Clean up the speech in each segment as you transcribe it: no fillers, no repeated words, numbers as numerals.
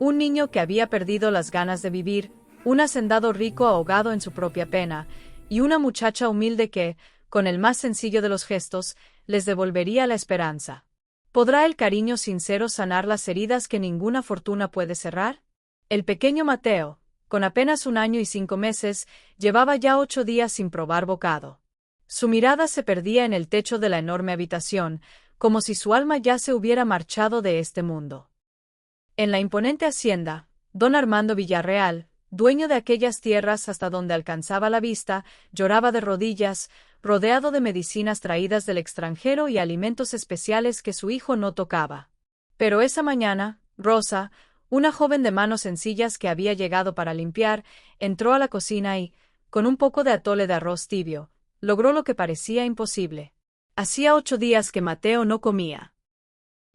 Un niño que había perdido las ganas de vivir, un hacendado rico ahogado en su propia pena, y una muchacha humilde que, con el más sencillo de los gestos, les devolvería la esperanza. ¿Podrá el cariño sincero sanar las heridas que ninguna fortuna puede cerrar? El pequeño Mateo, con apenas 1 año y 5 meses, llevaba ya 8 días sin probar bocado. Su mirada se perdía en el techo de la enorme habitación, como si su alma ya se hubiera marchado de este mundo. En la imponente hacienda, don Armando Villarreal, dueño de aquellas tierras hasta donde alcanzaba la vista, lloraba de rodillas, rodeado de medicinas traídas del extranjero y alimentos especiales que su hijo no tocaba. Pero esa mañana, Rosa, una joven de manos sencillas que había llegado para limpiar, entró a la cocina y, con un poco de atole de arroz tibio, logró lo que parecía imposible. Hacía 8 días que Mateo no comía.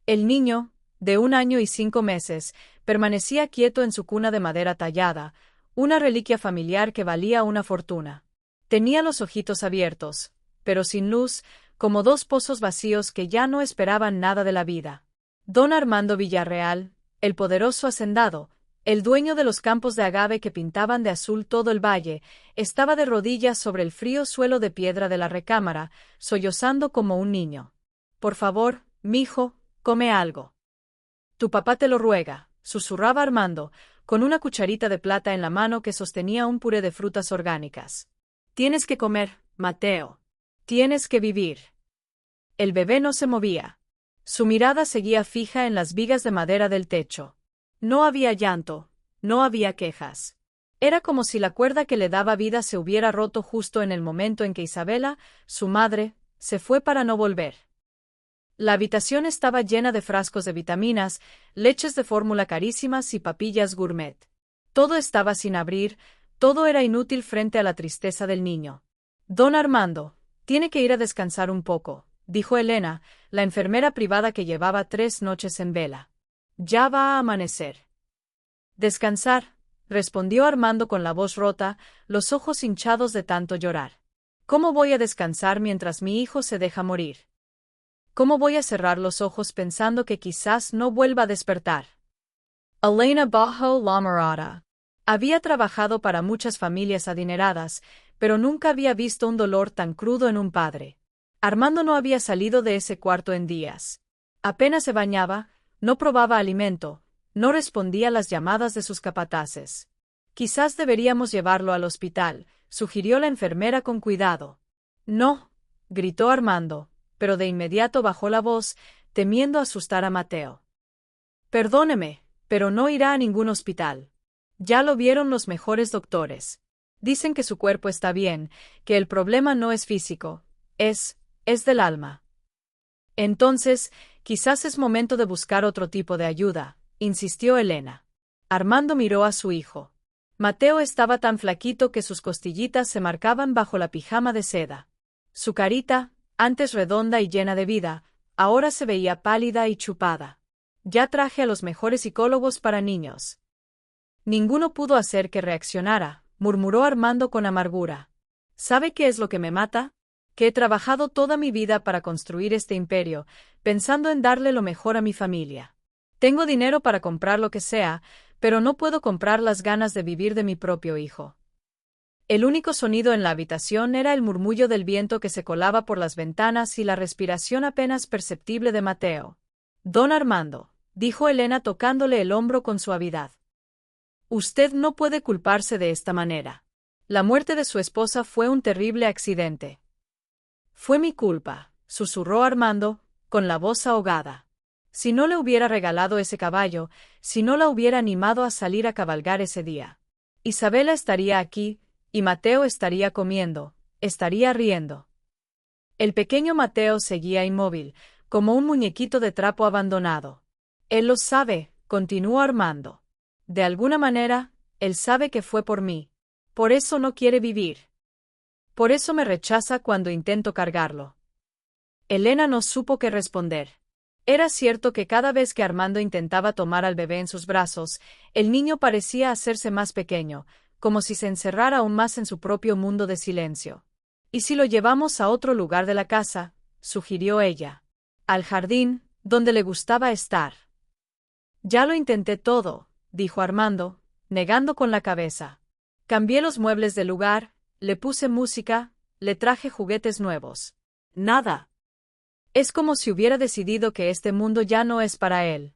El niño, de 1 año y 5 meses, permanecía quieto en su cuna de madera tallada, una reliquia familiar que valía una fortuna. Tenía los ojitos abiertos, pero sin luz, como 2 pozos vacíos que ya no esperaban nada de la vida. Don Armando Villarreal, el poderoso hacendado, el dueño de los campos de agave que pintaban de azul todo el valle, estaba de rodillas sobre el frío suelo de piedra de la recámara, sollozando como un niño. «Por favor, mijo, come algo. Tu papá te lo ruega», susurraba Armando, con una cucharita de plata en la mano que sostenía un puré de frutas orgánicas. «Tienes que comer, Mateo. Tienes que vivir». El bebé no se movía. Su mirada seguía fija en las vigas de madera del techo. No había llanto, no había quejas. Era como si la cuerda que le daba vida se hubiera roto justo en el momento en que Isabela, su madre, se fue para no volver. La habitación estaba llena de frascos de vitaminas, leches de fórmula carísimas y papillas gourmet. Todo estaba sin abrir, todo era inútil frente a la tristeza del niño. «Don Armando, tiene que ir a descansar un poco», dijo Elena, la enfermera privada que llevaba 3 noches en vela. «Ya va a amanecer». «Descansar», respondió Armando con la voz rota, los ojos hinchados de tanto llorar. «¿Cómo voy a descansar mientras mi hijo se deja morir? ¿Cómo voy a cerrar los ojos pensando que quizás no vuelva a despertar?» Elena bajo la mirada. Había trabajado para muchas familias adineradas, pero nunca había visto un dolor tan crudo en un padre. Armando no había salido de ese cuarto en días. Apenas se bañaba, no probaba alimento, no respondía a las llamadas de sus capataces. «Quizás deberíamos llevarlo al hospital», sugirió la enfermera con cuidado. «No», gritó Armando, pero de inmediato bajó la voz, temiendo asustar a Mateo. «Perdóneme, pero no irá a ningún hospital. Ya lo vieron los mejores doctores. Dicen que su cuerpo está bien, que el problema no es físico, es del alma». «Entonces, quizás es momento de buscar otro tipo de ayuda», insistió Elena. Armando miró a su hijo. Mateo estaba tan flaquito que sus costillitas se marcaban bajo la pijama de seda. Su carita, antes redonda y llena de vida, ahora se veía pálida y chupada. «Ya traje a los mejores psicólogos para niños». «Ninguno pudo hacer que reaccionara», murmuró Armando con amargura. «¿Sabe qué es lo que me mata? Que he trabajado toda mi vida para construir este imperio, pensando en darle lo mejor a mi familia. Tengo dinero para comprar lo que sea, pero no puedo comprar las ganas de vivir de mi propio hijo». El único sonido en la habitación era el murmullo del viento que se colaba por las ventanas y la respiración apenas perceptible de Mateo. «Don Armando», dijo Elena tocándole el hombro con suavidad. «Usted no puede culparse de esta manera. La muerte de su esposa fue un terrible accidente». «Fue mi culpa», susurró Armando, con la voz ahogada. «Si no le hubiera regalado ese caballo, si no la hubiera animado a salir a cabalgar ese día, Isabela estaría aquí, y Mateo estaría comiendo, estaría riendo». El pequeño Mateo seguía inmóvil, como un muñequito de trapo abandonado. «Él lo sabe», continuó Armando. «De alguna manera, él sabe que fue por mí. Por eso no quiere vivir. Por eso me rechaza cuando intento cargarlo». Elena no supo qué responder. Era cierto que cada vez que Armando intentaba tomar al bebé en sus brazos, el niño parecía hacerse más pequeño, como si se encerrara aún más en su propio mundo de silencio. «¿Y si lo llevamos a otro lugar de la casa?», sugirió ella. «Al jardín, donde le gustaba estar». «Ya lo intenté todo», dijo Armando, negando con la cabeza. Cambié los muebles del lugar, le puse música, le traje juguetes nuevos. Nada. Es como si hubiera decidido que este mundo ya no es para él.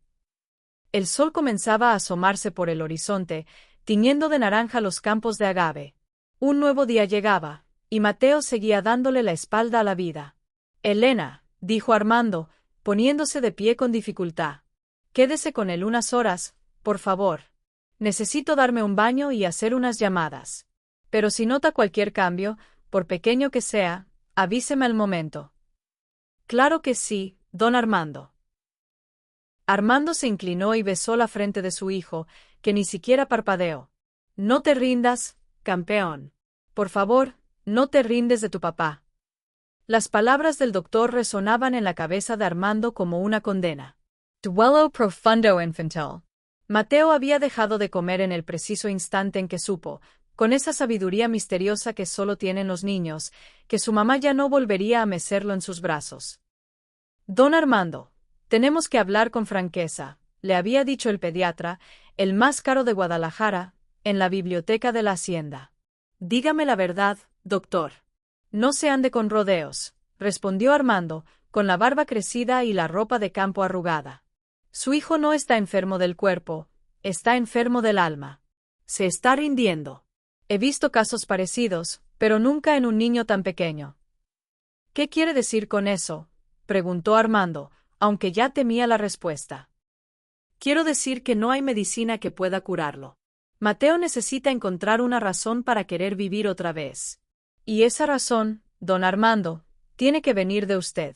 El sol comenzaba a asomarse por el horizonte, tiñendo de naranja los campos de agave. Un nuevo día llegaba, y Mateo seguía dándole la espalda a la vida. Elena, dijo Armando, poniéndose de pie con dificultad. Quédese con él unas horas, por favor. Necesito darme un baño y hacer unas llamadas. Pero si nota cualquier cambio, por pequeño que sea, avíseme al momento. Claro que sí, don Armando. Armando se inclinó y besó la frente de su hijo, que ni siquiera parpadeó. No te rindas, campeón. Por favor, no te rindes de tu papá. Las palabras del doctor resonaban en la cabeza de Armando como una condena. Duelo profundo infantil. Mateo había dejado de comer en el preciso instante en que supo, con esa sabiduría misteriosa que solo tienen los niños, que su mamá ya no volvería a mecerlo en sus brazos. Don Armando, tenemos que hablar con franqueza, le había dicho el pediatra, el más caro de Guadalajara, en la biblioteca de la hacienda. Dígame la verdad, doctor. No se ande con rodeos, respondió Armando, con la barba crecida y la ropa de campo arrugada. Su hijo no está enfermo del cuerpo, está enfermo del alma. Se está rindiendo. He visto casos parecidos, pero nunca en un niño tan pequeño. ¿Qué quiere decir con eso?, preguntó Armando, aunque ya temía la respuesta. Quiero decir que no hay medicina que pueda curarlo. Mateo necesita encontrar una razón para querer vivir otra vez. Y esa razón, don Armando, tiene que venir de usted.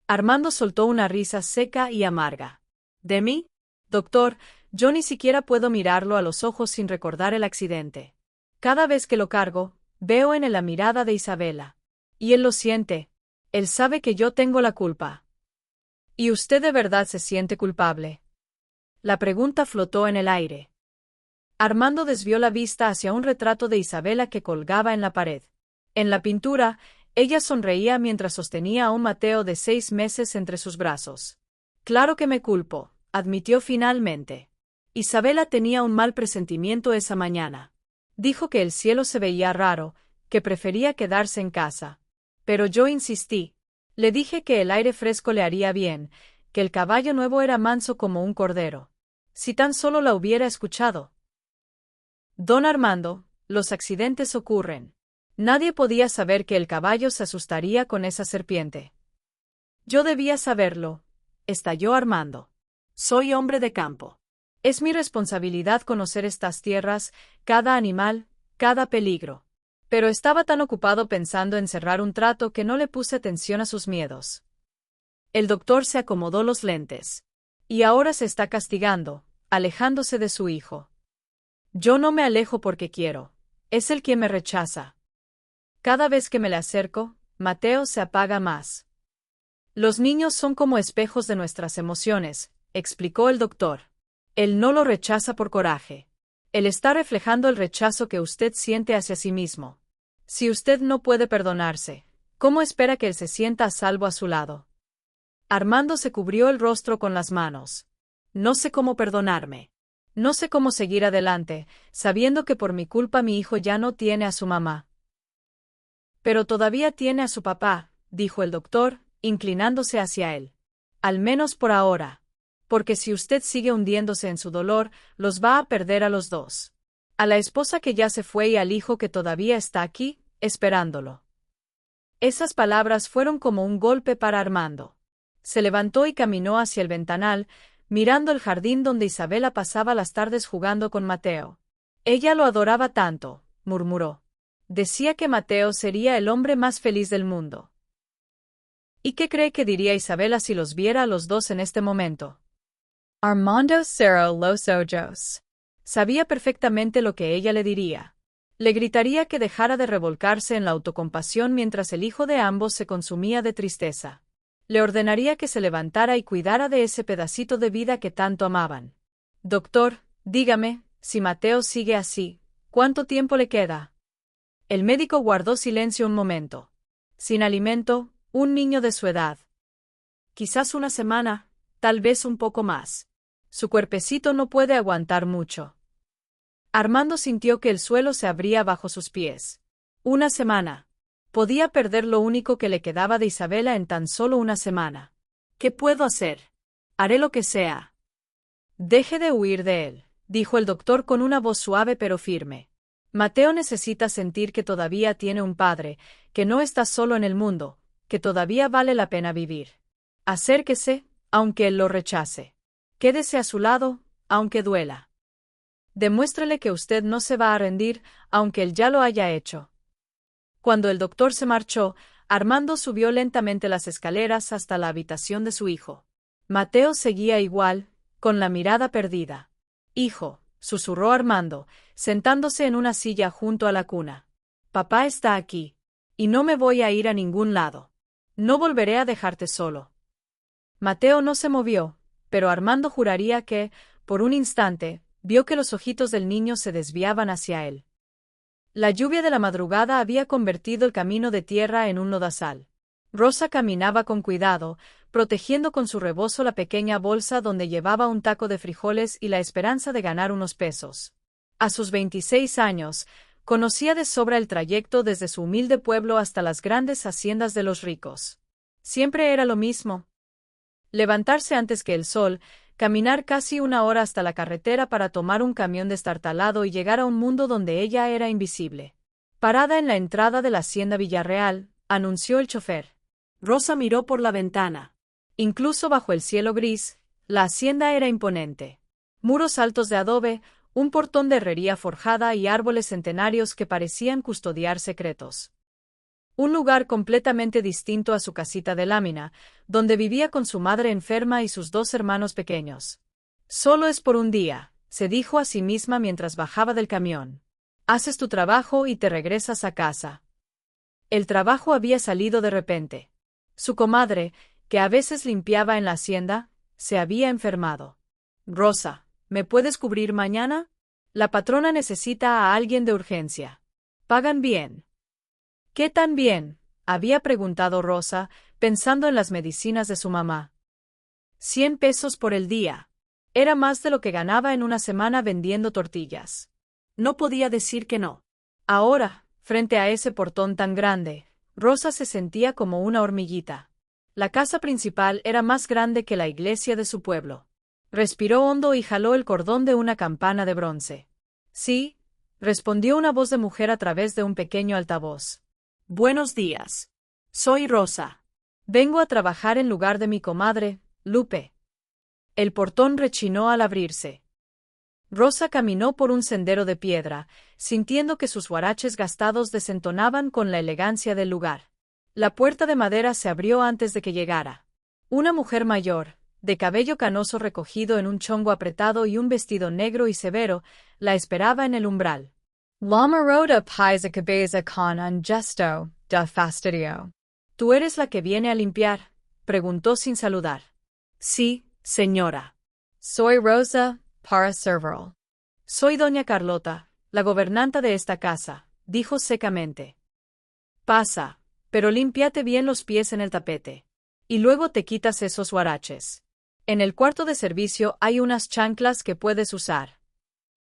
Armando soltó una risa seca y amarga. ¿De mí? Doctor, yo ni siquiera puedo mirarlo a los ojos sin recordar el accidente. Cada vez que lo cargo, veo en él la mirada de Isabela. Y él lo siente. Él sabe que yo tengo la culpa. ¿Y usted de verdad se siente culpable? La pregunta flotó en el aire. Armando desvió la vista hacia un retrato de Isabela que colgaba en la pared. En la pintura, ella sonreía mientras sostenía a un Mateo de 6 meses entre sus brazos. Claro que me culpo, admitió finalmente. Isabela tenía un mal presentimiento esa mañana. Dijo que el cielo se veía raro, que prefería quedarse en casa. Pero yo insistí. Le dije que el aire fresco le haría bien, que el caballo nuevo era manso como un cordero. Si tan solo la hubiera escuchado. Don Armando, los accidentes ocurren. Nadie podía saber que el caballo se asustaría con esa serpiente. Yo debía saberlo, estalló Armando. Soy hombre de campo. Es mi responsabilidad conocer estas tierras, cada animal, cada peligro. Pero estaba tan ocupado pensando en cerrar un trato que no le puse atención a sus miedos. El doctor se acomodó los lentes. Y ahora se está castigando, alejándose de su hijo. Yo no me alejo porque quiero. Es él quien me rechaza. Cada vez que me le acerco, Mateo se apaga más. Los niños son como espejos de nuestras emociones, explicó el doctor. Él no lo rechaza por coraje. Él está reflejando el rechazo que usted siente hacia sí mismo. Si usted no puede perdonarse, ¿cómo espera que él se sienta a salvo a su lado? Armando se cubrió el rostro con las manos. No sé cómo perdonarme. No sé cómo seguir adelante, sabiendo que por mi culpa mi hijo ya no tiene a su mamá. Pero todavía tiene a su papá, dijo el doctor, inclinándose hacia él. Al menos por ahora. Porque si usted sigue hundiéndose en su dolor, los va a perder a los dos. A la esposa que ya se fue y al hijo que todavía está aquí, esperándolo. Esas palabras fueron como un golpe para Armando. Se levantó y caminó hacia el ventanal, mirando el jardín donde Isabela pasaba las tardes jugando con Mateo. Ella lo adoraba tanto, murmuró. Decía que Mateo sería el hombre más feliz del mundo. ¿Y qué cree que diría Isabela si los viera a los dos en este momento? Armando cerró los ojos. Sabía perfectamente lo que ella le diría. Le gritaría que dejara de revolcarse en la autocompasión mientras el hijo de ambos se consumía de tristeza. Le ordenaría que se levantara y cuidara de ese pedacito de vida que tanto amaban. Doctor, dígame, si Mateo sigue así, ¿cuánto tiempo le queda? El médico guardó silencio un momento. Sin alimento, un niño de su edad. Quizás una semana, tal vez un poco más. Su cuerpecito no puede aguantar mucho. Armando sintió que el suelo se abría bajo sus pies. Una semana. Podía perder lo único que le quedaba de Isabela en tan solo una semana. ¿Qué puedo hacer? Haré lo que sea. Deje de huir de él, dijo el doctor con una voz suave pero firme. Mateo necesita sentir que todavía tiene un padre, que no está solo en el mundo, que todavía vale la pena vivir. Acérquese, aunque él lo rechace. Quédese a su lado, aunque duela. Demuéstrele que usted no se va a rendir, aunque él ya lo haya hecho. Cuando el doctor se marchó, Armando subió lentamente las escaleras hasta la habitación de su hijo. Mateo seguía igual, con la mirada perdida. Hijo, susurró Armando, sentándose en una silla junto a la cuna. Papá está aquí. Y no me voy a ir a ningún lado. No volveré a dejarte solo. Mateo no se movió, pero Armando juraría que, por un instante, vio que los ojitos del niño se desviaban hacia él. La lluvia de la madrugada había convertido el camino de tierra en un lodazal. Rosa caminaba con cuidado, protegiendo con su rebozo la pequeña bolsa donde llevaba un taco de frijoles y la esperanza de ganar unos pesos. A sus 26 años, conocía de sobra el trayecto desde su humilde pueblo hasta las grandes haciendas de los ricos. Siempre era lo mismo. Levantarse antes que el sol, caminar casi una hora hasta la carretera para tomar un camión destartalado y llegar a un mundo donde ella era invisible. Parada en la entrada de la hacienda Villarreal, anunció el chofer. Rosa miró por la ventana. Incluso bajo el cielo gris, la hacienda era imponente. Muros altos de adobe, un portón de herrería forjada y árboles centenarios que parecían custodiar secretos. Un lugar completamente distinto a su casita de lámina, donde vivía con su madre enferma y sus 2 hermanos pequeños. Solo es por un día, se dijo a sí misma mientras bajaba del camión. Haces tu trabajo y te regresas a casa. El trabajo había salido de repente. Su comadre, que a veces limpiaba en la hacienda, se había enfermado. Rosa, ¿me puedes cubrir mañana? La patrona necesita a alguien de urgencia. ¿Pagan bien? ¿Qué tan bien?, había preguntado Rosa, pensando en las medicinas de su mamá. 100 pesos por el día. Era más de lo que ganaba en una semana vendiendo tortillas. No podía decir que no. Ahora, frente a ese portón tan grande, Rosa se sentía como una hormiguita. La casa principal era más grande que la iglesia de su pueblo. Respiró hondo y jaló el cordón de una campana de bronce. Sí, respondió una voz de mujer a través de un pequeño altavoz. Buenos días. Soy Rosa. Vengo a trabajar en lugar de mi comadre, Lupe. El portón rechinó al abrirse. Rosa caminó por un sendero de piedra, sintiendo que sus huaraches gastados desentonaban con la elegancia del lugar. La puerta de madera se abrió antes de que llegara. Una mujer mayor, de cabello canoso recogido en un chongo apretado y un vestido negro y severo, la esperaba en el umbral. Lamarota paisa cabeza con un gesto de fastidio. ¿Tú eres la que viene a limpiar?, preguntó sin saludar. Sí, señora. Soy Rosa, para servirle. Soy doña Carlota, la gobernanta de esta casa, dijo secamente. Pasa, pero límpiate bien los pies en el tapete. Y luego te quitas esos huaraches. En el cuarto de servicio hay unas chanclas que puedes usar.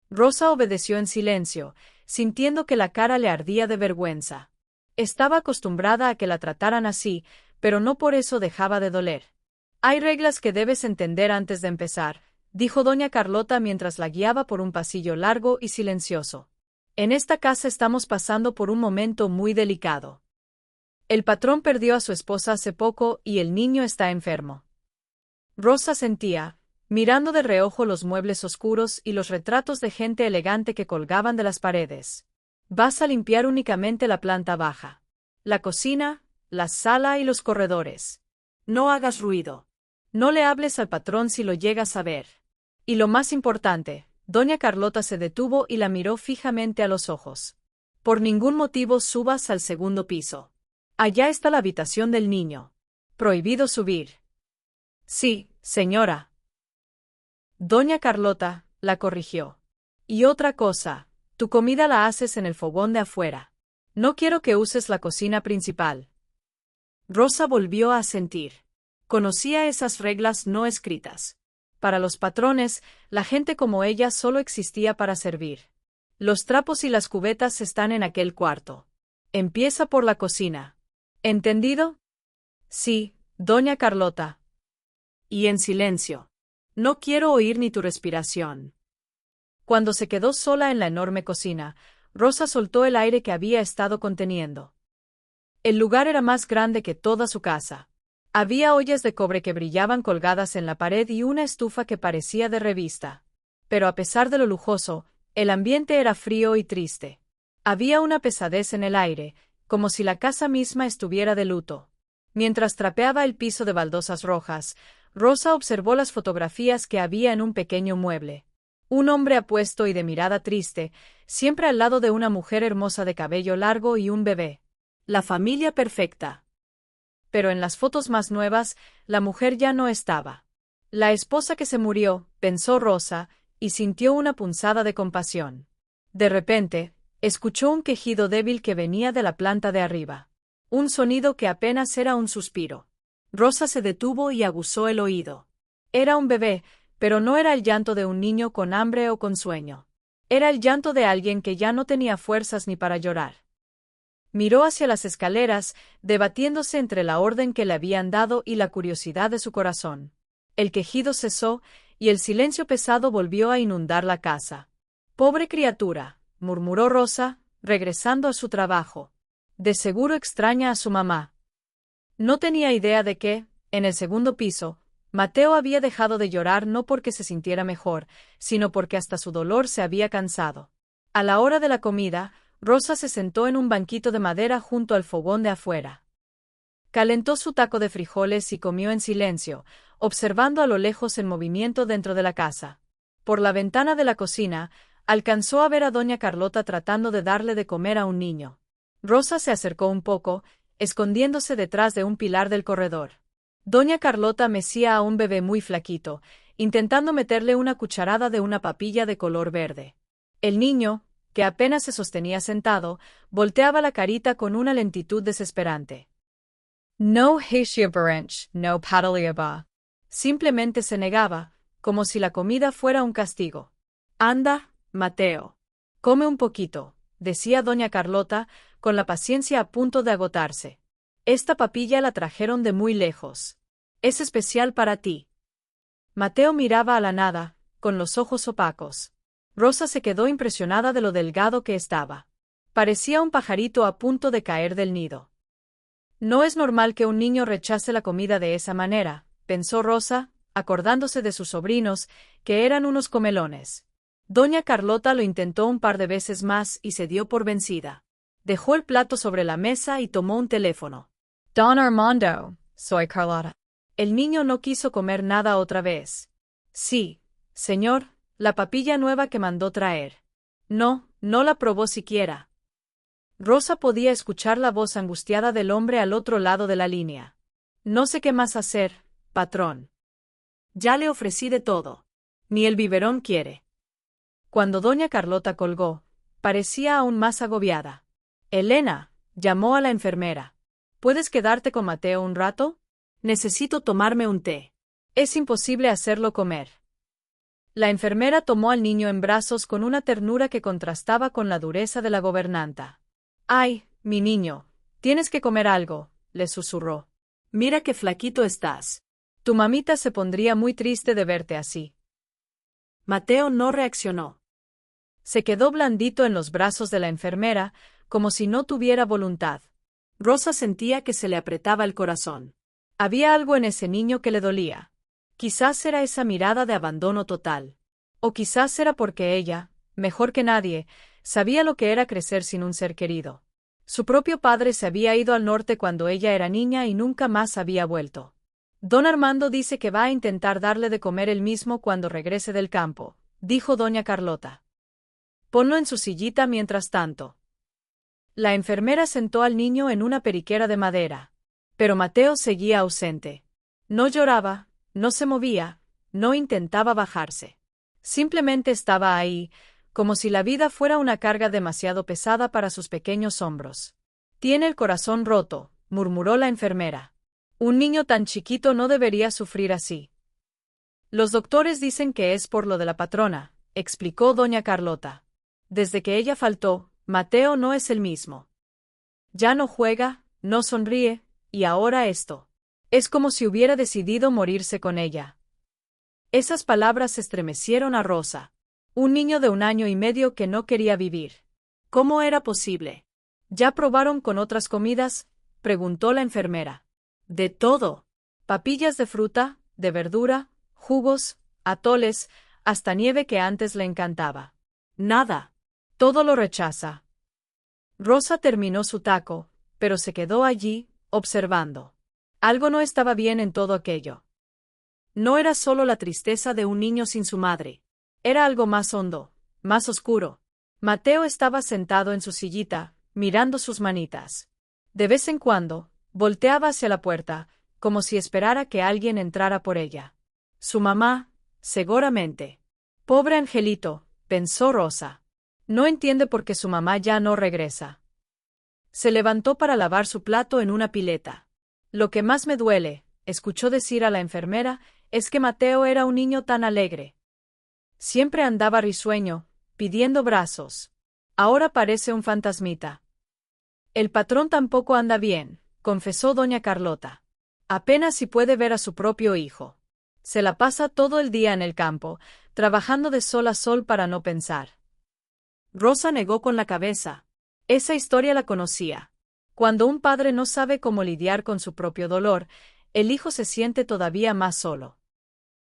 Rosa obedeció en silencio, sintiendo que la cara le ardía de vergüenza. Estaba acostumbrada a que la trataran así, pero no por eso dejaba de doler. Hay reglas que debes entender antes de empezar, dijo doña Carlota mientras la guiaba por un pasillo largo y silencioso. En esta casa estamos pasando por un momento muy delicado. El patrón perdió a su esposa hace poco y el niño está enfermo. Rosa sentía, mirando de reojo los muebles oscuros y los retratos de gente elegante que colgaban de las paredes. Vas a limpiar únicamente la planta baja. La cocina, la sala y los corredores. No hagas ruido. No le hables al patrón si lo llegas a ver. Y lo más importante, doña Carlota se detuvo y la miró fijamente a los ojos. Por ningún motivo subas al segundo piso. Allá está la habitación del niño. Prohibido subir. Sí, señora. Doña Carlota la corrigió. Y otra cosa, tu comida la haces en el fogón de afuera. No quiero que uses la cocina principal. Rosa volvió a asentir. Conocía esas reglas no escritas. Para los patrones, la gente como ella solo existía para servir. Los trapos y las cubetas están en aquel cuarto. Empieza por la cocina. ¿Entendido? Sí, doña Carlota. Y en silencio. No quiero oír ni tu respiración. Cuando se quedó sola en la enorme cocina, Rosa soltó el aire que había estado conteniendo. El lugar era más grande que toda su casa. Había ollas de cobre que brillaban colgadas en la pared y una estufa que parecía de revista. Pero a pesar de lo lujoso, el ambiente era frío y triste. Había una pesadez en el aire, como si la casa misma estuviera de luto. Mientras trapeaba el piso de baldosas rojas, Rosa observó las fotografías que había en un pequeño mueble. Un hombre apuesto y de mirada triste, siempre al lado de una mujer hermosa de cabello largo y un bebé. La familia perfecta. Pero en las fotos más nuevas, la mujer ya no estaba. La esposa que se murió, pensó Rosa, y sintió una punzada de compasión. De repente, escuchó un quejido débil que venía de la planta de arriba. Un sonido que apenas era un suspiro. Rosa se detuvo y aguzó el oído. Era un bebé, pero no era el llanto de un niño con hambre o con sueño. Era el llanto de alguien que ya no tenía fuerzas ni para llorar. Miró hacia las escaleras, debatiéndose entre la orden que le habían dado y la curiosidad de su corazón. El quejido cesó, y el silencio pesado volvió a inundar la casa. «Pobre criatura», murmuró Rosa, regresando a su trabajo. «De seguro extraña a su mamá». No tenía idea de que, en el segundo piso, Mateo había dejado de llorar no porque se sintiera mejor, sino porque hasta su dolor se había cansado. A la hora de la comida, Rosa se sentó en un banquito de madera junto al fogón de afuera. Calentó su taco de frijoles y comió en silencio, observando a lo lejos el movimiento dentro de la casa. Por la ventana de la cocina, alcanzó a ver a doña Carlota tratando de darle de comer a un niño. Rosa se acercó un poco, escondiéndose detrás de un pilar del corredor. Doña Carlota mecía a un bebé muy flaquito, intentando meterle una cucharada de una papilla de color verde. El niño, que apenas se sostenía sentado, volteaba la carita con una lentitud desesperante. No hacía berrinche, no pataleaba. Simplemente se negaba, como si la comida fuera un castigo. «Anda, Mateo. Come un poquito», decía doña Carlota, con la paciencia a punto de agotarse. «Esta papilla la trajeron de muy lejos. Es especial para ti». Mateo miraba a la nada, con los ojos opacos. Rosa se quedó impresionada de lo delgado que estaba. Parecía un pajarito a punto de caer del nido. No es normal que un niño rechace la comida de esa manera, pensó Rosa, acordándose de sus sobrinos, que eran unos comelones. Doña Carlota lo intentó un par de veces más y se dio por vencida. Dejó el plato sobre la mesa y tomó un teléfono. «Don Armando, soy Carlota». El niño no quiso comer nada otra vez. «Sí, señor, la papilla nueva que mandó traer». No la probó siquiera. Rosa podía escuchar la voz angustiada del hombre al otro lado de la línea. «No sé qué más hacer, patrón. Ya le ofrecí de todo. Ni el biberón quiere». Cuando doña Carlota colgó, parecía aún más agobiada. «Elena», llamó a la enfermera. «¿Puedes quedarte con Mateo un rato? Necesito tomarme un té. Es imposible hacerlo comer». La enfermera tomó al niño en brazos con una ternura que contrastaba con la dureza de la gobernanta. «Ay, mi niño, tienes que comer algo», le susurró. «Mira qué flaquito estás. Tu mamita se pondría muy triste de verte así». Mateo no reaccionó. Se quedó blandito en los brazos de la enfermera, como si no tuviera voluntad. Rosa sentía que se le apretaba el corazón. Había algo en ese niño que le dolía. Quizás era esa mirada de abandono total. O quizás era porque ella, mejor que nadie, sabía lo que era crecer sin un ser querido. Su propio padre se había ido al norte cuando ella era niña y nunca más había vuelto. «Don Armando dice que va a intentar darle de comer él mismo cuando regrese del campo», dijo doña Carlota. «Ponlo en su sillita mientras tanto». La enfermera sentó al niño en una periquera de madera. Pero Mateo seguía ausente. No lloraba, no se movía, no intentaba bajarse. Simplemente estaba ahí, como si la vida fuera una carga demasiado pesada para sus pequeños hombros. «Tiene el corazón roto», murmuró la enfermera. «Un niño tan chiquito no debería sufrir así». Los doctores dicen que es por lo de la patrona, explicó doña Carlota. Desde que ella faltó, Mateo no es el mismo. Ya no juega, no sonríe, y ahora esto. Es como si hubiera decidido morirse con ella. Esas palabras estremecieron a Rosa. Un niño de 1 año y medio que no quería vivir. ¿Cómo era posible? ¿Ya probaron con otras comidas?, preguntó la enfermera. De todo. Papillas de fruta, de verdura, jugos, atoles, hasta nieve que antes le encantaba. Nada. Todo lo rechaza. Rosa terminó su taco, pero se quedó allí, observando. Algo no estaba bien en todo aquello. No era solo la tristeza de un niño sin su madre. Era algo más hondo, más oscuro. Mateo estaba sentado en su sillita, mirando sus manitas. De vez en cuando, volteaba hacia la puerta, como si esperara que alguien entrara por ella. Su mamá, seguramente. Pobre angelito, pensó Rosa. No entiende por qué su mamá ya no regresa. Se levantó para lavar su plato en una pileta. Lo que más me duele, escuchó decir a la enfermera, es que Mateo era un niño tan alegre. Siempre andaba risueño, pidiendo brazos. Ahora parece un fantasmita. El patrón tampoco anda bien, confesó doña Carlota. Apenas si puede ver a su propio hijo. Se la pasa todo el día en el campo, trabajando de sol a sol para no pensar. Rosa negó con la cabeza. Esa historia la conocía. Cuando un padre no sabe cómo lidiar con su propio dolor, el hijo se siente todavía más solo.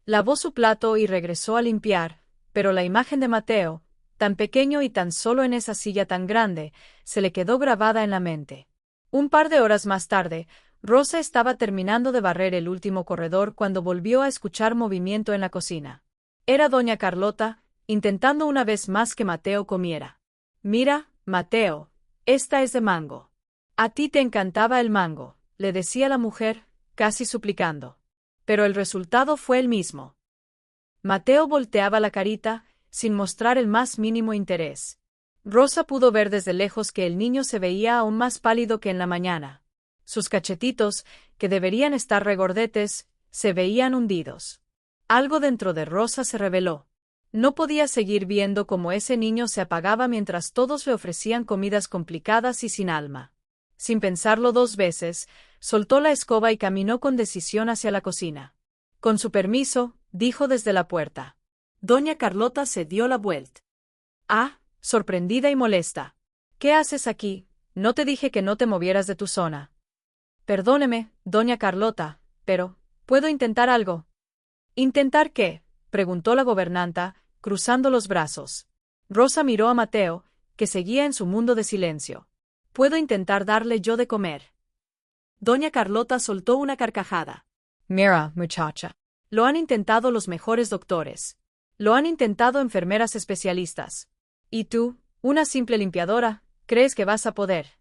Lavó su plato y regresó a limpiar, pero la imagen de Mateo, tan pequeño y tan solo en esa silla tan grande, se le quedó grabada en la mente. Un par de horas más tarde, Rosa estaba terminando de barrer el último corredor cuando volvió a escuchar movimiento en la cocina. Era doña Carlota, intentando una vez más que Mateo comiera. Mira, Mateo, esta es de mango. A ti te encantaba el mango, le decía la mujer, casi suplicando. Pero el resultado fue el mismo. Mateo volteaba la carita, sin mostrar el más mínimo interés. Rosa pudo ver desde lejos que el niño se veía aún más pálido que en la mañana. Sus cachetitos, que deberían estar regordetes, se veían hundidos. Algo dentro de Rosa se rebeló. No podía seguir viendo cómo ese niño se apagaba mientras todos le ofrecían comidas complicadas y sin alma. Sin pensarlo 2 veces, soltó la escoba y caminó con decisión hacia la cocina. Con su permiso, dijo desde la puerta. Doña Carlota se dio la vuelta. Ah, sorprendida y molesta. ¿Qué haces aquí? No te dije que no te movieras de tu zona. Perdóneme, doña Carlota, pero, ¿puedo intentar algo? ¿Intentar qué?, preguntó la gobernanta, cruzando los brazos. Rosa miró a Mateo, que seguía en su mundo de silencio. ¿Puedo intentar darle yo de comer? Doña Carlota soltó una carcajada. Mira, muchacha. Lo han intentado los mejores doctores. Lo han intentado enfermeras especialistas. ¿Y tú, una simple limpiadora, crees que vas a poder?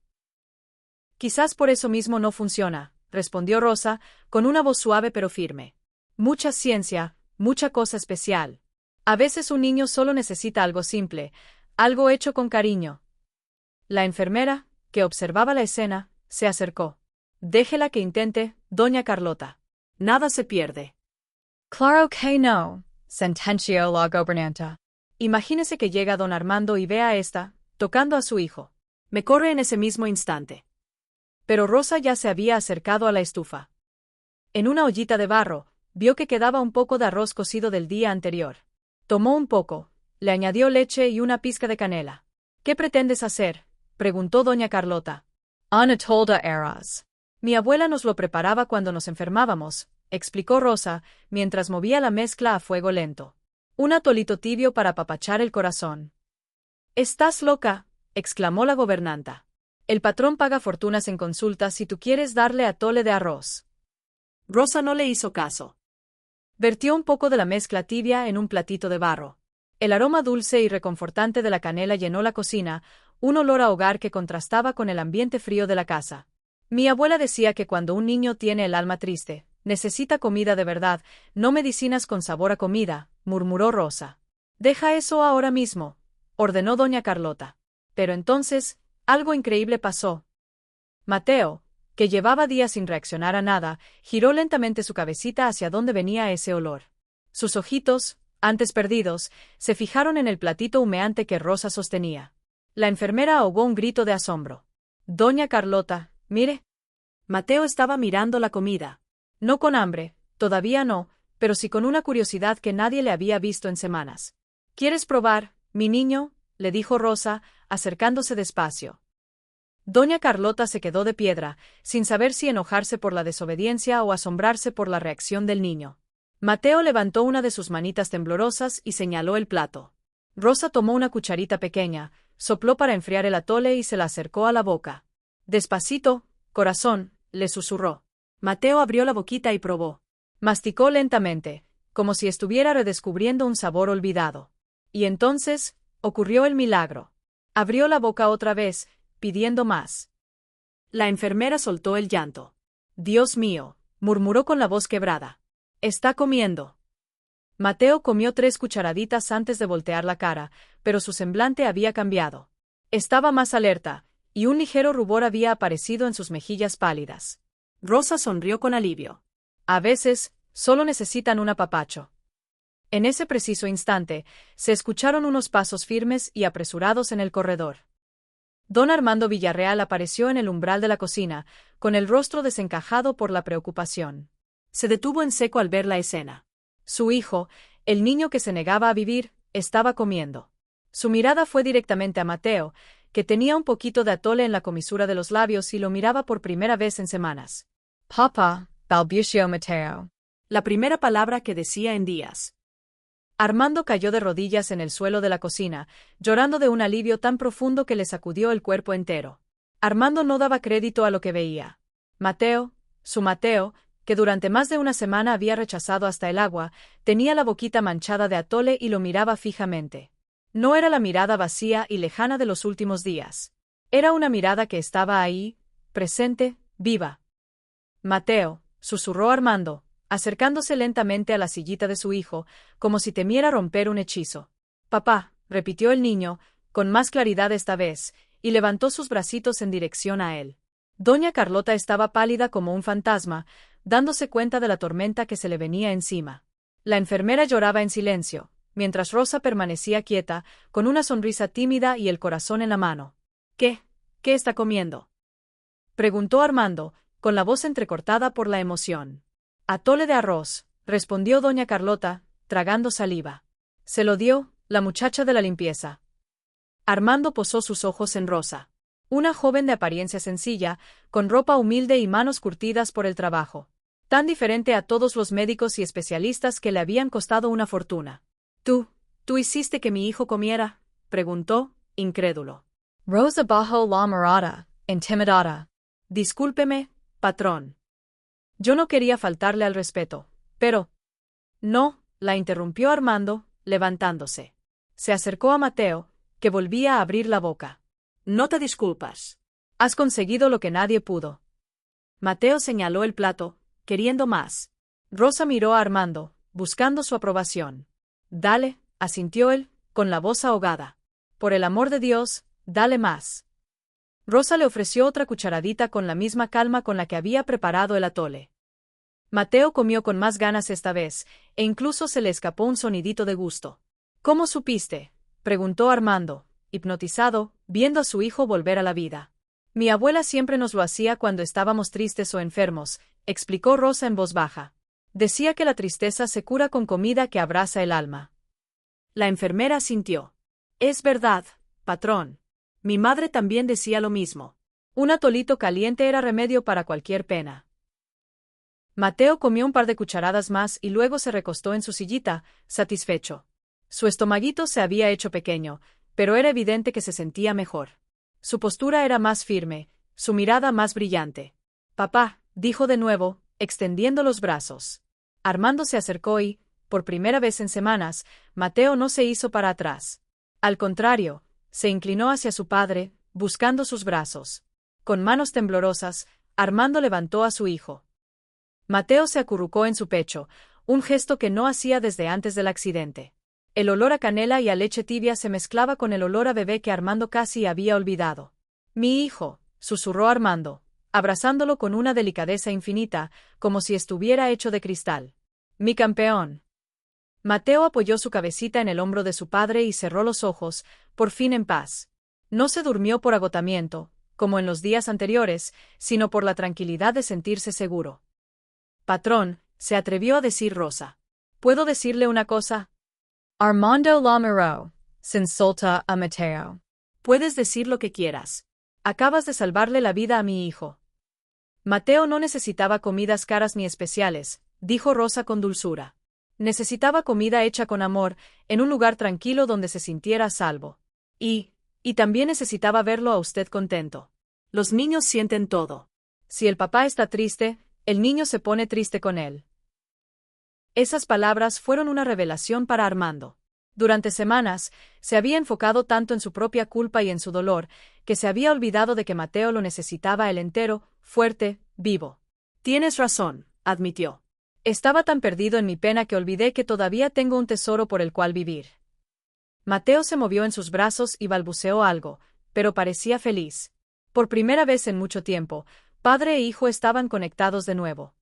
Quizás por eso mismo no funciona, respondió Rosa, con una voz suave pero firme. Mucha ciencia, mucha cosa especial. A veces un niño solo necesita algo simple, algo hecho con cariño. La enfermera, que observaba la escena, se acercó. Déjela que intente, doña Carlota. Nada se pierde. Claro que no, sentenció la gobernanta. Imagínese que llega don Armando y ve a esta, tocando a su hijo. Me corre en ese mismo instante. Pero Rosa ya se había acercado a la estufa. En una ollita de barro, vio que quedaba un poco de arroz cocido del día anterior. Tomó un poco, le añadió leche y una pizca de canela. ¿Qué pretendes hacer?, preguntó doña Carlota. Anatolda eras. Mi abuela nos lo preparaba cuando nos enfermábamos, explicó Rosa, mientras movía la mezcla a fuego lento. Un atolito tibio para apapachar el corazón. ¿Estás loca?, exclamó la gobernanta. El patrón paga fortunas en consultas si tú quieres darle atole de arroz. Rosa no le hizo caso. Vertió un poco de la mezcla tibia en un platito de barro. El aroma dulce y reconfortante de la canela llenó la cocina, un olor a hogar que contrastaba con el ambiente frío de la casa. Mi abuela decía que cuando un niño tiene el alma triste, necesita comida de verdad, no medicinas con sabor a comida, murmuró Rosa. Deja eso ahora mismo, ordenó doña Carlota. Pero entonces, algo increíble pasó. Mateo, que llevaba días sin reaccionar a nada, giró lentamente su cabecita hacia donde venía ese olor. Sus ojitos, antes perdidos, se fijaron en el platito humeante que Rosa sostenía. La enfermera ahogó un grito de asombro. Doña Carlota, mire. Mateo estaba mirando la comida. No con hambre, todavía no, pero sí con una curiosidad que nadie le había visto en semanas. ¿Quieres probar, mi niño?, le dijo Rosa, acercándose despacio. Doña Carlota se quedó de piedra, sin saber si enojarse por la desobediencia o asombrarse por la reacción del niño. Mateo levantó una de sus manitas temblorosas y señaló el plato. Rosa tomó una cucharita pequeña, sopló para enfriar el atole y se la acercó a la boca. Despacito, corazón, le susurró. Mateo abrió la boquita y probó. Masticó lentamente, como si estuviera redescubriendo un sabor olvidado. Y entonces, ocurrió el milagro. Abrió la boca otra vez, pidiendo más. La enfermera soltó el llanto. Dios mío, murmuró con la voz quebrada. Está comiendo. Mateo comió 3 cucharaditas antes de voltear la cara, pero su semblante había cambiado. Estaba más alerta, y un ligero rubor había aparecido en sus mejillas pálidas. Rosa sonrió con alivio. A veces, solo necesitan un apapacho. En ese preciso instante, se escucharon unos pasos firmes y apresurados en el corredor. Don Armando Villarreal apareció en el umbral de la cocina, con el rostro desencajado por la preocupación. Se detuvo en seco al ver la escena. Su hijo, el niño que se negaba a vivir, estaba comiendo. Su mirada fue directamente a Mateo, que tenía un poquito de atole en la comisura de los labios y lo miraba por primera vez en semanas. Papá, balbuceó Mateo. La primera palabra que decía en días. Armando cayó de rodillas en el suelo de la cocina, llorando de un alivio tan profundo que le sacudió el cuerpo entero. Armando no daba crédito a lo que veía. Mateo, su Mateo, que durante más de una semana había rechazado hasta el agua, tenía la boquita manchada de atole y lo miraba fijamente. No era la mirada vacía y lejana de los últimos días. Era una mirada que estaba ahí, presente, viva. Mateo, susurró Armando, acercándose lentamente a la sillita de su hijo, como si temiera romper un hechizo. Papá, repitió el niño, con más claridad esta vez, y levantó sus bracitos en dirección a él. Doña Carlota estaba pálida como un fantasma, dándose cuenta de la tormenta que se le venía encima. La enfermera lloraba en silencio, mientras Rosa permanecía quieta, con una sonrisa tímida y el corazón en la mano. ¿Qué está comiendo?, preguntó Armando, con la voz entrecortada por la emoción. Atole de arroz, respondió doña Carlota, tragando saliva. Se lo dio la muchacha de la limpieza. Armando posó sus ojos en Rosa. Una joven de apariencia sencilla, con ropa humilde y manos curtidas por el trabajo. Tan diferente a todos los médicos y especialistas que le habían costado una fortuna. ¿Tú hiciste que mi hijo comiera?, preguntó, incrédulo. Rosa bajó la mirada, intimidada. Discúlpeme, patrón. Yo no quería faltarle al respeto, pero... No, la interrumpió Armando, levantándose. Se acercó a Mateo, que volvía a abrir la boca. No te disculpas. Has conseguido lo que nadie pudo. Mateo señaló el plato, queriendo más. Rosa miró a Armando, buscando su aprobación. Dale, asintió él, con la voz ahogada. Por el amor de Dios, dale más. Rosa le ofreció otra cucharadita con la misma calma con la que había preparado el atole. Mateo comió con más ganas esta vez, e incluso se le escapó un sonidito de gusto. ¿Cómo supiste?, preguntó Armando, hipnotizado, viendo a su hijo volver a la vida. Mi abuela siempre nos lo hacía cuando estábamos tristes o enfermos, explicó Rosa en voz baja. Decía que la tristeza se cura con comida que abraza el alma. La enfermera asintió. Es verdad, patrón. Mi madre también decía lo mismo. Un atolito caliente era remedio para cualquier pena. Mateo comió un par de cucharadas más y luego se recostó en su sillita, satisfecho. Su estomaguito se había hecho pequeño, pero era evidente que se sentía mejor. Su postura era más firme, su mirada más brillante. Papá, dijo de nuevo, extendiendo los brazos. Armando se acercó y, por primera vez en semanas, Mateo no se hizo para atrás. Al contrario, se inclinó hacia su padre, buscando sus brazos. Con manos temblorosas, Armando levantó a su hijo. Mateo se acurrucó en su pecho, un gesto que no hacía desde antes del accidente. El olor a canela y a leche tibia se mezclaba con el olor a bebé que Armando casi había olvidado. Mi hijo, susurró Armando, abrazándolo con una delicadeza infinita, como si estuviera hecho de cristal. Mi campeón. Mateo apoyó su cabecita en el hombro de su padre y cerró los ojos, por fin en paz. No se durmió por agotamiento, como en los días anteriores, sino por la tranquilidad de sentirse seguro. Patrón, se atrevió a decir Rosa. ¿Puedo decirle una cosa? Armando la miró, insulta a Mateo. Puedes decir lo que quieras. Acabas de salvarle la vida a mi hijo. Mateo no necesitaba comidas caras ni especiales, dijo Rosa con dulzura. Necesitaba comida hecha con amor, en un lugar tranquilo donde se sintiera a salvo. Y también necesitaba verlo a usted contento. Los niños sienten todo. Si el papá está triste, el niño se pone triste con él. Esas palabras fueron una revelación para Armando. Durante semanas, se había enfocado tanto en su propia culpa y en su dolor, que se había olvidado de que Mateo lo necesitaba él entero, fuerte, vivo. Tienes razón, admitió. Estaba tan perdido en mi pena que olvidé que todavía tengo un tesoro por el cual vivir. Mateo se movió en sus brazos y balbuceó algo, pero parecía feliz. Por primera vez en mucho tiempo, padre e hijo estaban conectados de nuevo.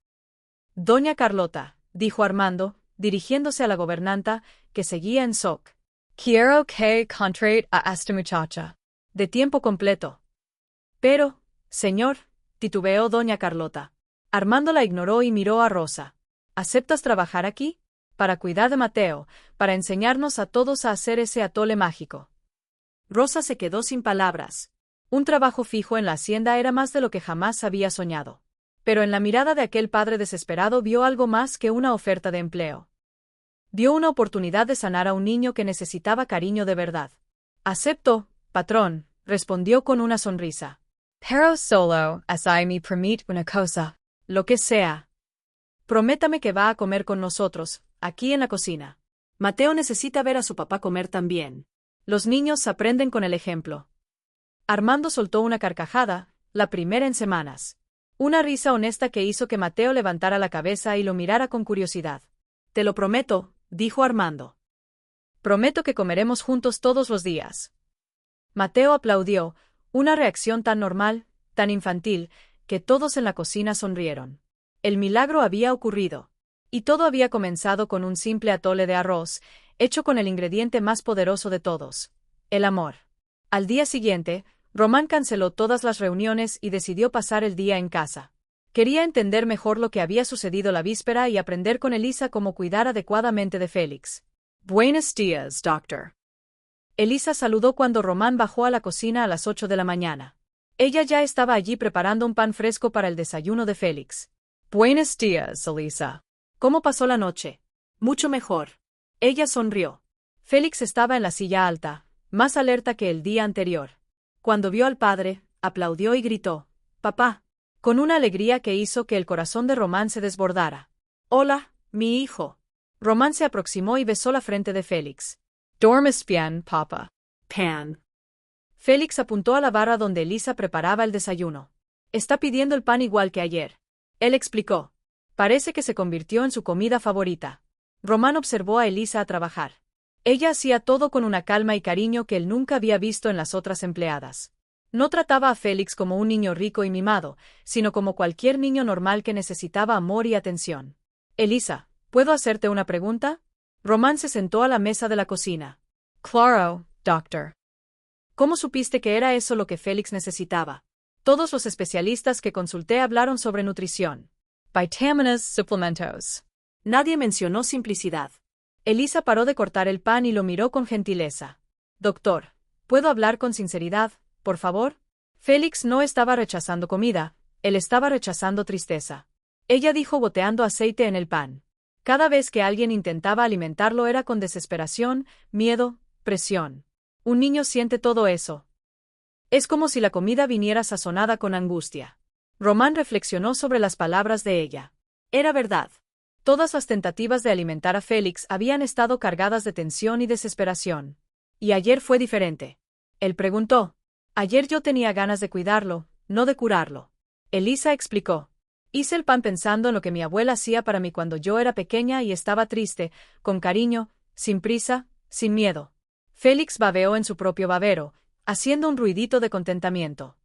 Doña Carlota, dijo Armando, dirigiéndose a la gobernanta, que seguía en shock. Quiero que contrate a esta muchacha. De tiempo completo. Pero, señor, titubeó doña Carlota. Armando la ignoró y miró a Rosa. ¿Aceptas trabajar aquí? Para cuidar de Mateo, para enseñarnos a todos a hacer ese atole mágico. Rosa se quedó sin palabras. Un trabajo fijo en la hacienda era más de lo que jamás había soñado. Pero en la mirada de aquel padre desesperado vio algo más que una oferta de empleo. Vio una oportunidad de sanar a un niño que necesitaba cariño de verdad. Acepto, patrón, respondió con una sonrisa. Pero solo, si me permite una cosa. Lo que sea. Prométame que va a comer con nosotros, aquí en la cocina. Mateo necesita ver a su papá comer también. Los niños aprenden con el ejemplo. Armando soltó una carcajada, la primera en semanas. Una risa honesta que hizo que Mateo levantara la cabeza y lo mirara con curiosidad. Te lo prometo, dijo Armando. Prometo que comeremos juntos todos los días. Mateo aplaudió, una reacción tan normal, tan infantil, que todos en la cocina sonrieron. El milagro había ocurrido. Y todo había comenzado con un simple atole de arroz, hecho con el ingrediente más poderoso de todos, el amor. Al día siguiente, Román canceló todas las reuniones y decidió pasar el día en casa. Quería entender mejor lo que había sucedido la víspera y aprender con Elisa cómo cuidar adecuadamente de Félix. Buenos días, doctor. Elisa saludó cuando Román bajó a la cocina a las 8 de la mañana. Ella ya estaba allí preparando un pan fresco para el desayuno de Félix. Buenos días, Elisa. ¿Cómo pasó la noche? Mucho mejor. Ella sonrió. Félix estaba en la silla alta, más alerta que el día anterior. Cuando vio al padre, aplaudió y gritó, «Papá», con una alegría que hizo que el corazón de Román se desbordara. «Hola, mi hijo». Román se aproximó y besó la frente de Félix. «¿Duermes bien, papá?» «Pan». Félix apuntó a la barra donde Elisa preparaba el desayuno. «Está pidiendo el pan igual que ayer». Él explicó. Parece que se convirtió en su comida favorita. Román observó a Elisa a trabajar. Ella hacía todo con una calma y cariño que él nunca había visto en las otras empleadas. No trataba a Félix como un niño rico y mimado, sino como cualquier niño normal que necesitaba amor y atención. Elisa, ¿puedo hacerte una pregunta? Román se sentó a la mesa de la cocina. Claro, doctor. ¿Cómo supiste que era eso lo que Félix necesitaba? Todos los especialistas que consulté hablaron sobre nutrición. Vitaminas, suplementos. Nadie mencionó simplicidad. Elisa paró de cortar el pan y lo miró con gentileza. Doctor, ¿puedo hablar con sinceridad, por favor? Félix no estaba rechazando comida, él estaba rechazando tristeza. Ella dijo goteando aceite en el pan. Cada vez que alguien intentaba alimentarlo era con desesperación, miedo, presión. Un niño siente todo eso. Es como si la comida viniera sazonada con angustia. Román reflexionó sobre las palabras de ella. Era verdad. Todas las tentativas de alimentar a Félix habían estado cargadas de tensión y desesperación. Y ayer fue diferente. Él preguntó. Ayer yo tenía ganas de cuidarlo, no de curarlo. Elisa explicó. Hice el pan pensando en lo que mi abuela hacía para mí cuando yo era pequeña y estaba triste, con cariño, sin prisa, sin miedo. Félix babeó en su propio babero, haciendo un ruidito de contentamiento.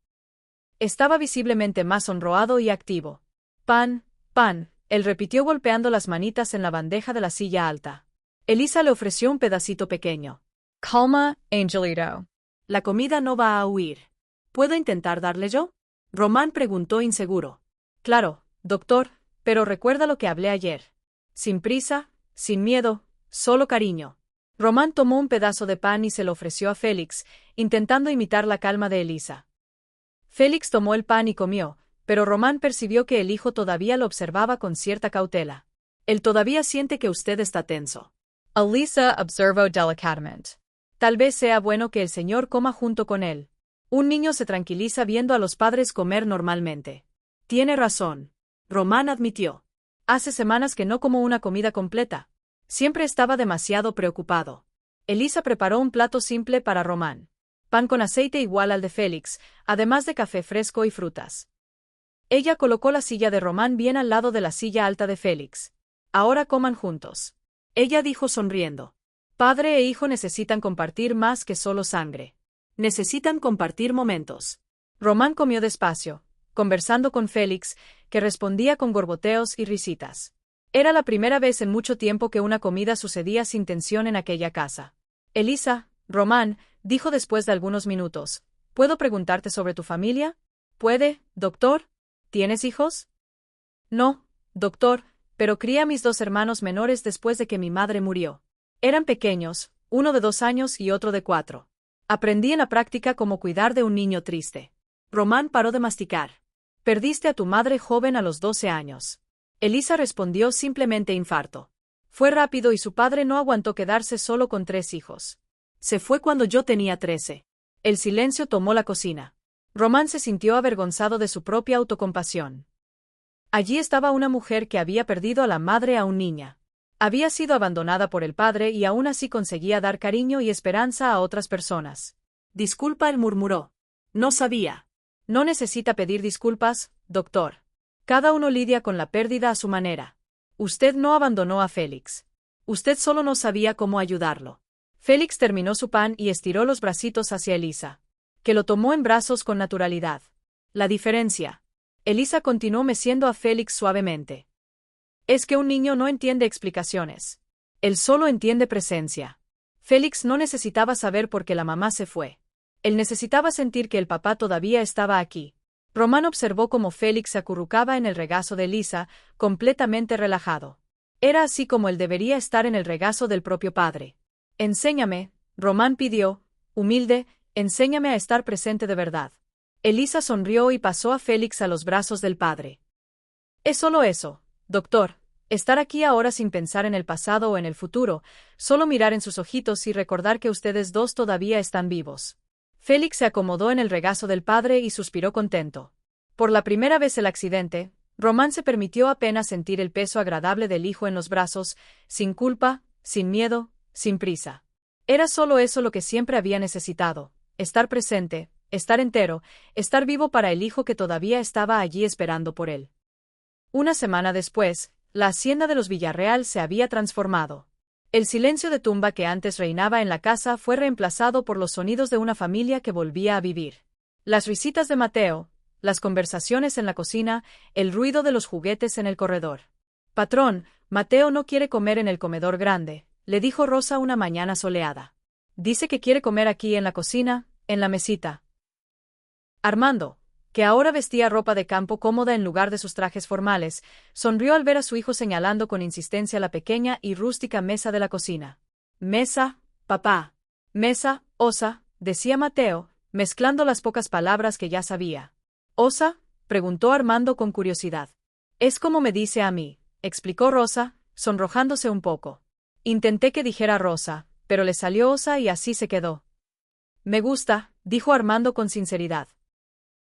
Estaba visiblemente más honrado y activo. Pan, pan, él repitió golpeando las manitas en la bandeja de la silla alta. Elisa le ofreció un pedacito pequeño. Calma, Angelito. La comida no va a huir. ¿Puedo intentar darle yo? Román preguntó inseguro. Claro, doctor, pero recuerda lo que hablé ayer. Sin prisa, sin miedo, solo cariño. Román tomó un pedazo de pan y se lo ofreció a Félix, intentando imitar la calma de Elisa. Félix tomó el pan y comió, pero Román percibió que el hijo todavía lo observaba con cierta cautela. Él todavía siente que usted está tenso. Elisa observó delicadamente. Tal vez sea bueno que el señor coma junto con él. Un niño se tranquiliza viendo a los padres comer normalmente. Tiene razón. Román admitió. Hace semanas que no como una comida completa. Siempre estaba demasiado preocupado. Elisa preparó un plato simple para Román. Pan con aceite igual al de Félix, además de café fresco y frutas. Ella colocó la silla de Román bien al lado de la silla alta de Félix. Ahora coman juntos. Ella dijo sonriendo. Padre e hijo necesitan compartir más que solo sangre. Necesitan compartir momentos. Román comió despacio, conversando con Félix, que respondía con gorgoteos y risitas. Era la primera vez en mucho tiempo que una comida sucedía sin tensión en aquella casa. Elisa, Román, dijo después de algunos minutos, ¿puedo preguntarte sobre tu familia? ¿Puede, doctor? ¿Tienes hijos? No, doctor, pero crié a mis 2 hermanos menores después de que mi madre murió. Eran pequeños, uno de 2 años y otro de 4. Aprendí en la práctica cómo cuidar de un niño triste. Román paró de masticar. Perdiste a tu madre joven a los 12 años. Elisa respondió simplemente infarto. Fue rápido y su padre no aguantó quedarse solo con 3 hijos. Se fue cuando yo tenía 13. El silencio tomó la cocina. Román se sintió avergonzado de su propia autocompasión. Allí estaba una mujer que había perdido a la madre a una niña. Había sido abandonada por el padre y aún así conseguía dar cariño y esperanza a otras personas. Disculpa, él murmuró. No sabía. No necesita pedir disculpas, doctor. Cada uno lidia con la pérdida a su manera. Usted no abandonó a Félix. Usted solo no sabía cómo ayudarlo. Félix terminó su pan y estiró los bracitos hacia Elisa, que lo tomó en brazos con naturalidad. La diferencia. Elisa continuó meciendo a Félix suavemente. Es que un niño no entiende explicaciones. Él solo entiende presencia. Félix no necesitaba saber por qué la mamá se fue. Él necesitaba sentir que el papá todavía estaba aquí. Román observó cómo Félix se acurrucaba en el regazo de Elisa, completamente relajado. Era así como él debería estar en el regazo del propio padre. Enséñame, Román pidió, humilde, enséñame a estar presente de verdad. Elisa sonrió y pasó a Félix a los brazos del padre. Es solo eso, doctor. Estar aquí ahora sin pensar en el pasado o en el futuro, solo mirar en sus ojitos y recordar que ustedes 2 todavía están vivos. Félix se acomodó en el regazo del padre y suspiró contento. Por la primera vez el accidente, Román se permitió apenas sentir el peso agradable del hijo en los brazos, sin culpa, sin miedo, sin prisa. Era solo eso lo que siempre había necesitado, estar presente, estar entero, estar vivo para el hijo que todavía estaba allí esperando por él. Una semana después, la hacienda de los Villarreal se había transformado. El silencio de tumba que antes reinaba en la casa fue reemplazado por los sonidos de una familia que volvía a vivir. Las risitas de Mateo, las conversaciones en la cocina, el ruido de los juguetes en el corredor. Patrón, Mateo no quiere comer en el comedor grande, le dijo Rosa una mañana soleada. Dice que quiere comer aquí en la cocina, en la mesita. Armando, que ahora vestía ropa de campo cómoda en lugar de sus trajes formales, sonrió al ver a su hijo señalando con insistencia la pequeña y rústica mesa de la cocina. Mesa, papá. Mesa, osa, decía Mateo, mezclando las pocas palabras que ya sabía. ¿Osa? Preguntó Armando con curiosidad. Es como me dice a mí, explicó Rosa, sonrojándose un poco. Intenté que dijera Rosa, pero le salió osa y así se quedó. Me gusta, dijo Armando con sinceridad.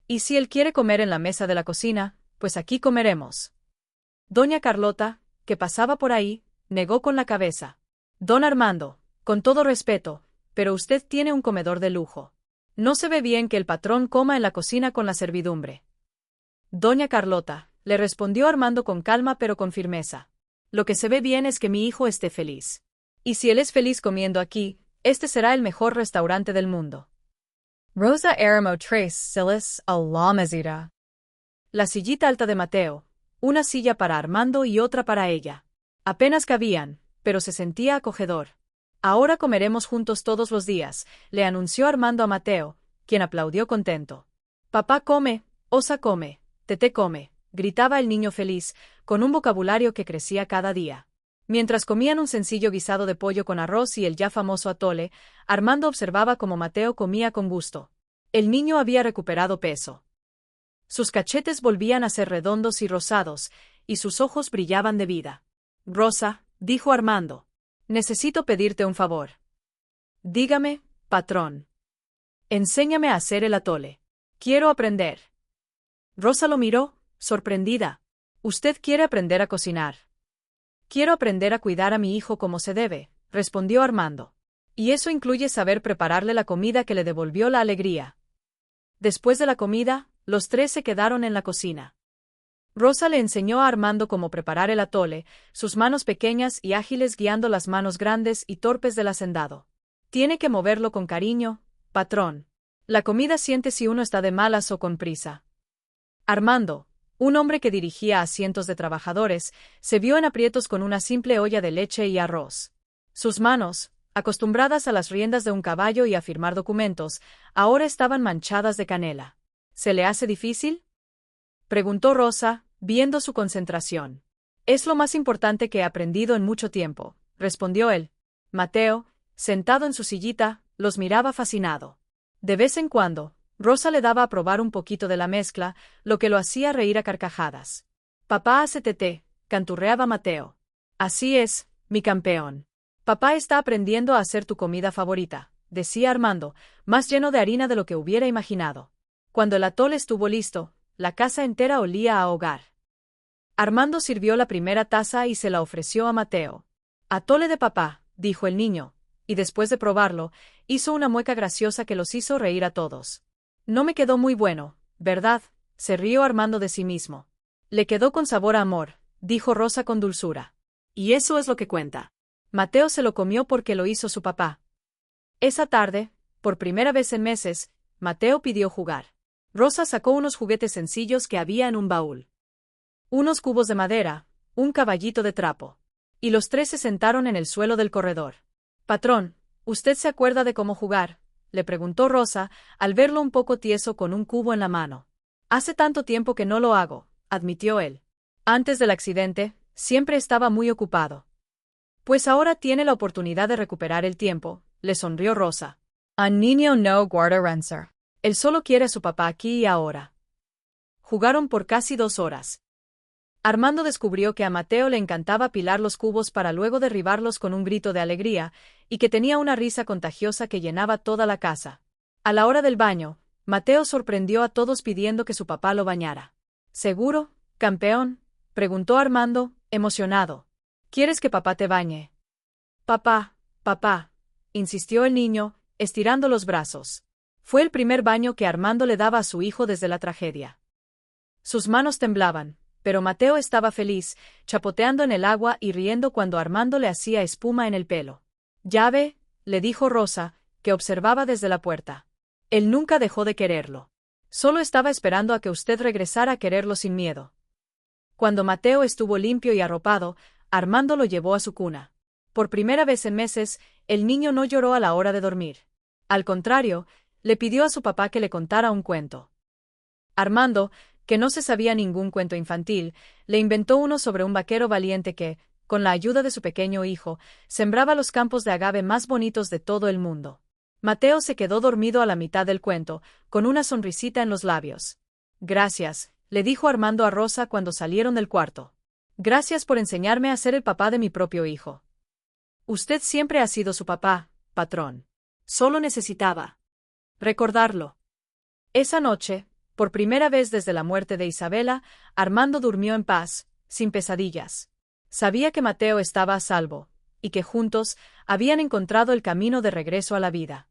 Y si él quiere comer en la mesa de la cocina, pues aquí comeremos. Doña Carlota, que pasaba por ahí, negó con la cabeza. Don Armando, con todo respeto, pero usted tiene un comedor de lujo. No se ve bien que el patrón coma en la cocina con la servidumbre. Doña Carlota, le respondió Armando con calma pero con firmeza. Lo que se ve bien es que mi hijo esté feliz. Y si él es feliz comiendo aquí, este será el mejor restaurante del mundo. Rosa éramos 3 sillas a la mesita. La sillita alta de Mateo, una silla para Armando y otra para ella. Apenas cabían, pero se sentía acogedor. Ahora comeremos juntos todos los días, le anunció Armando a Mateo, quien aplaudió contento. Papá come, Osa come, Tete come, gritaba el niño feliz, con un vocabulario que crecía cada día. Mientras comían un sencillo guisado de pollo con arroz y el ya famoso atole, Armando observaba cómo Mateo comía con gusto. El niño había recuperado peso. Sus cachetes volvían a ser redondos y rosados, y sus ojos brillaban de vida. Rosa, dijo Armando, necesito pedirte un favor. Dígame, patrón. Enséñame a hacer el atole. Quiero aprender. Rosa lo miró, sorprendida. ¿Usted quiere aprender a cocinar? Quiero aprender a cuidar a mi hijo como se debe, respondió Armando. Y eso incluye saber prepararle la comida que le devolvió la alegría. Después de la comida, los tres se quedaron en la cocina. Rosa le enseñó a Armando cómo preparar el atole, sus manos pequeñas y ágiles guiando las manos grandes y torpes del hacendado. Tiene que moverlo con cariño, patrón. La comida siente si uno está de malas o con prisa. Armando, un hombre que dirigía a cientos de trabajadores, se vio en aprietos con una simple olla de leche y arroz. Sus manos, acostumbradas a las riendas de un caballo y a firmar documentos, ahora estaban manchadas de canela. ¿Se le hace difícil?, preguntó Rosa, viendo su concentración. Es lo más importante que he aprendido en mucho tiempo, respondió él. Mateo, sentado en su sillita, los miraba fascinado. De vez en cuando, Rosa le daba a probar un poquito de la mezcla, lo que lo hacía reír a carcajadas. Papá hace teté, canturreaba Mateo. Así es, mi campeón. Papá está aprendiendo a hacer tu comida favorita, decía Armando, más lleno de harina de lo que hubiera imaginado. Cuando el atole estuvo listo, la casa entera olía a hogar. Armando sirvió la primera taza y se la ofreció a Mateo. Atole de papá, dijo el niño, y después de probarlo, hizo una mueca graciosa que los hizo reír a todos. No me quedó muy bueno, ¿verdad?, se rió Armando de sí mismo. Le quedó con sabor a amor, dijo Rosa con dulzura. Y eso es lo que cuenta. Mateo se lo comió porque lo hizo su papá. Esa tarde, por primera vez en meses, Mateo pidió jugar. Rosa sacó unos juguetes sencillos que había en un baúl. Unos cubos de madera, un caballito de trapo. Y los tres se sentaron en el suelo del corredor. Patrón, ¿usted se acuerda de cómo jugar?, le preguntó Rosa, al verlo un poco tieso con un cubo en la mano. Hace tanto tiempo que no lo hago, admitió él. Antes del accidente, siempre estaba muy ocupado. Pues ahora tiene la oportunidad de recuperar el tiempo, le sonrió Rosa. Un niño no guarda rencor. Él solo quiere a su papá aquí y ahora. Jugaron por casi 2 horas. Armando descubrió que a Mateo le encantaba apilar los cubos para luego derribarlos con un grito de alegría, y que tenía una risa contagiosa que llenaba toda la casa. A la hora del baño, Mateo sorprendió a todos pidiendo que su papá lo bañara. ¿Seguro, campeón?, preguntó Armando, emocionado. ¿Quieres que papá te bañe? Papá, insistió el niño, estirando los brazos. Fue el primer baño que Armando le daba a su hijo desde la tragedia. Sus manos temblaban, pero Mateo estaba feliz, chapoteando en el agua y riendo cuando Armando le hacía espuma en el pelo. Ya ve, le dijo Rosa, que observaba desde la puerta. Él nunca dejó de quererlo. Solo estaba esperando a que usted regresara a quererlo sin miedo. Cuando Mateo estuvo limpio y arropado, Armando lo llevó a su cuna. Por primera vez en meses, el niño no lloró a la hora de dormir. Al contrario, le pidió a su papá que le contara un cuento. Armando, que no se sabía ningún cuento infantil, le inventó uno sobre un vaquero valiente que, con la ayuda de su pequeño hijo, sembraba los campos de agave más bonitos de todo el mundo. Mateo se quedó dormido a la mitad del cuento, con una sonrisita en los labios. Gracias, le dijo Armando a Rosa cuando salieron del cuarto. Gracias por enseñarme a ser el papá de mi propio hijo. Usted siempre ha sido su papá, patrón. Solo necesitaba recordarlo. Esa noche, por primera vez desde la muerte de Isabela, Armando durmió en paz, sin pesadillas. Sabía que Mateo estaba a salvo, y que juntos habían encontrado el camino de regreso a la vida.